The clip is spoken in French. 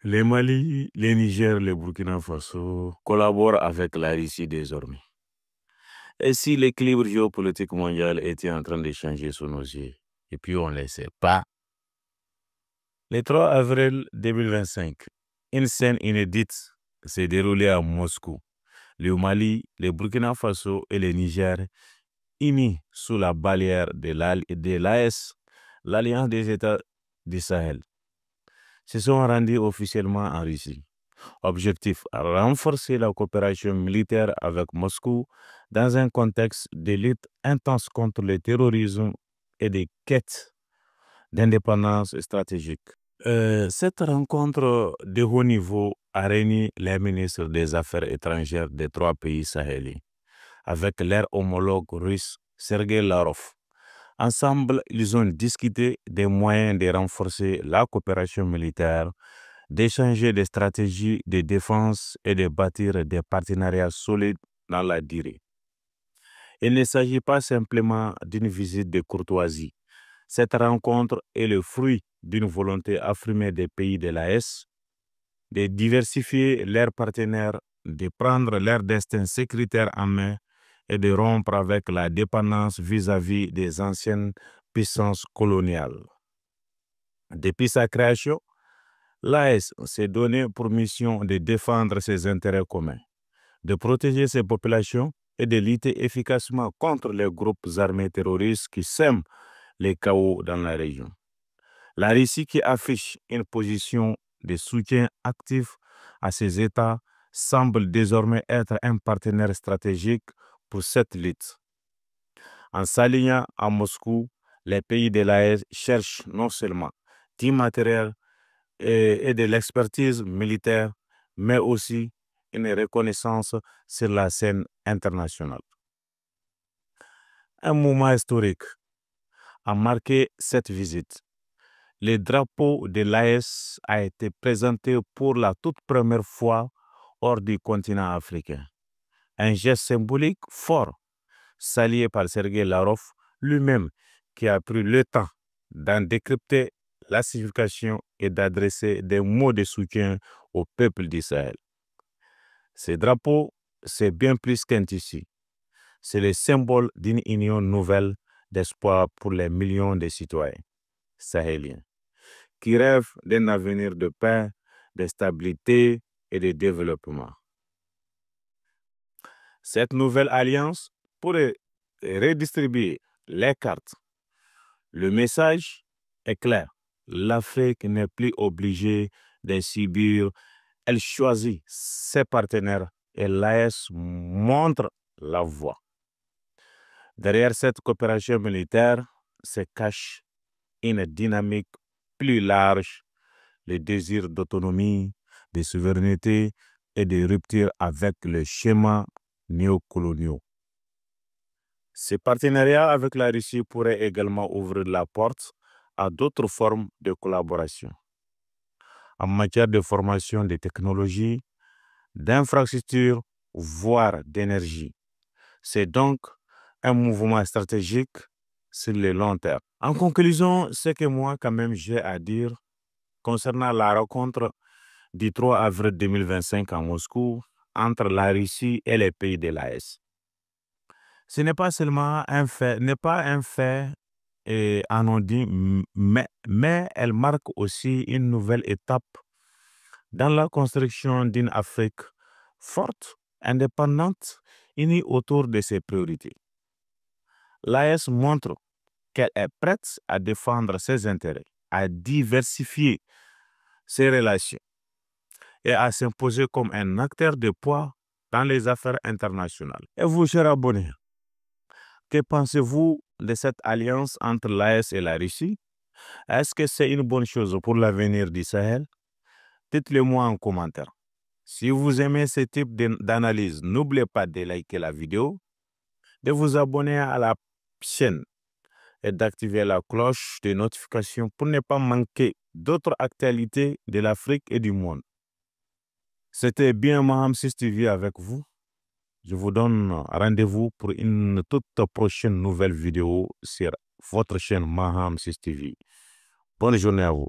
Les Mali, les Niger, le Burkina Faso collaborent avec la Russie désormais. Et si l'équilibre géopolitique mondial était en train de changer sous nos yeux, et puis on ne le sait pas. Le 3 avril 2025, une scène inédite s'est déroulée à Moscou. Le Mali, le Burkina Faso et le Niger, unis sous la bannière de l'AES, l'Alliance des États du Sahel, se sont rendus officiellement en Russie. Objectif, renforcer la coopération militaire avec Moscou dans un contexte de lutte intense contre le terrorisme et de quête d'indépendance stratégique. Cette rencontre de haut niveau a réuni les ministres des Affaires étrangères des 3 pays sahéliens, avec leur homologue russe Sergei Lavrov. Ensemble, ils ont discuté des moyens de renforcer la coopération militaire, d'échanger des stratégies de défense et de bâtir des partenariats solides dans la durée. Il ne s'agit pas simplement d'une visite de courtoisie. Cette rencontre est le fruit d'une volonté affirmée des pays de l'AES de diversifier leurs partenaires, de prendre leur destin sécuritaire en main et de rompre avec la dépendance vis-à-vis des anciennes puissances coloniales. Depuis sa création, l'AES s'est donné pour mission de défendre ses intérêts communs, de protéger ses populations et de lutter efficacement contre les groupes armés terroristes qui sèment les chaos dans la région. La Russie, qui affiche une position de soutien actif à ces États, semble désormais être un partenaire stratégique pour cette lutte. En s'alignant à Moscou, les pays de l'AES cherchent non seulement du matériel et de l'expertise militaire, mais aussi une reconnaissance sur la scène internationale. Un moment historique a marqué cette visite. Le drapeau de l'AES a été présenté pour la toute première fois hors du continent africain. Un geste symbolique fort, salué par Sergei Lavrov lui-même, qui a pris le temps d'en décrypter la signification et d'adresser des mots de soutien au peuple d'Israël. Ce drapeau, c'est bien plus qu'un tissu. C'est le symbole d'une union nouvelle d'espoir pour les millions de citoyens sahéliens qui rêvent d'un avenir de paix, de stabilité et de développement. Cette nouvelle alliance pourrait redistribuer les cartes. Le message est clair. L'Afrique n'est plus obligée de subir. Elle choisit ses partenaires et l'AES montre la voie. Derrière cette coopération militaire se cache une dynamique plus large, le désir d'autonomie, de souveraineté et de rupture avec le schéma néocoloniaux. Ces partenariats avec la Russie pourraient également ouvrir la porte à d'autres formes de collaboration en matière de formation des technologies, d'infrastructures, voire d'énergie. C'est donc un mouvement stratégique sur le long terme. En conclusion, ce que moi, quand même, j'ai à dire concernant la rencontre du 3 avril 2025 à Moscou entre la Russie et les pays de l'AES. Ce n'est pas seulement un fait, anodin, mais elle marque aussi une nouvelle étape dans la construction d'une Afrique forte, indépendante, unie autour de ses priorités. L'AES montre qu'elle est prête à défendre ses intérêts, à diversifier ses relations et à s'imposer comme un acteur de poids dans les affaires internationales. Et vous, chers abonnés, que pensez-vous de cette alliance entre l'AES et la Russie? Est-ce que c'est une bonne chose pour l'avenir du Sahel? Dites-le moi en commentaire. Si vous aimez ce type d'analyse, n'oubliez pas de liker la vidéo, de vous abonner à la chaîne et d'activer la cloche de notification pour ne pas manquer d'autres actualités de l'Afrique et du monde. C'était bien Maham 6 TV avec vous. Je vous donne rendez-vous pour une toute prochaine nouvelle vidéo sur votre chaîne Maham 6 TV. Bonne journée à vous.